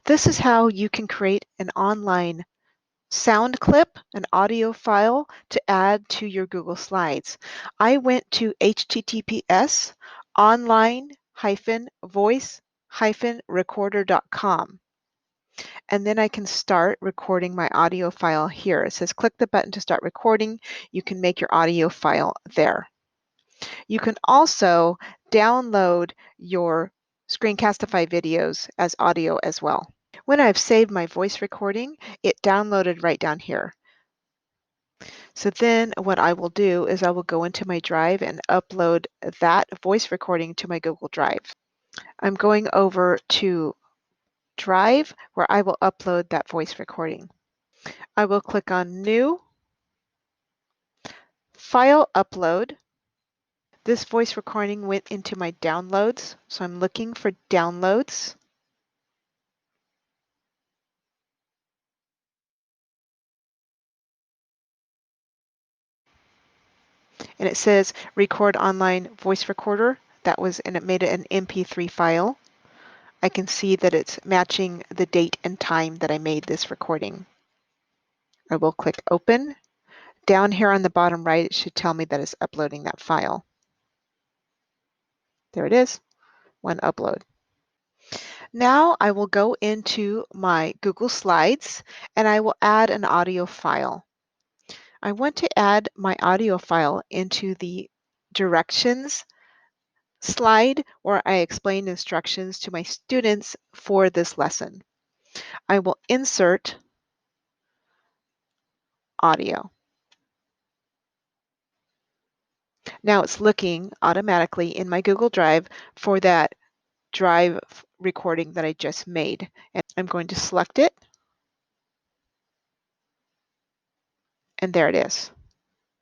This is how you can create an online sound clip, an audio file to add to your Google Slides. I went to https online-voice-recorder.com, and then I can start recording my audio file here. It says click the button to start recording. You can make your audio file there. You can also download your Screencastify videos as audio as well. When I've saved my voice recording, it downloaded right down here. So then what I will do is I will go into my drive and upload that voice recording to my Google Drive. I'm going over to Drive where I will upload that voice recording. I will click on New, File Upload. This voice recording went into my downloads, so I'm looking for downloads. And it says record online voice recorder. That was, and it made it an MP3 file. I can see that it's matching the date and time that I made this recording. I will click open. Down here on the bottom right, it should tell me that it's uploading that file. There it is, one upload. Now I will go into my Google Slides and I will add an audio file. I want to add my audio file into the directions slide where I explain instructions to my students for this lesson. I will insert audio. Now it's looking automatically in my Google Drive for that Drive recording that I just made. And I'm going to select it. And there it is.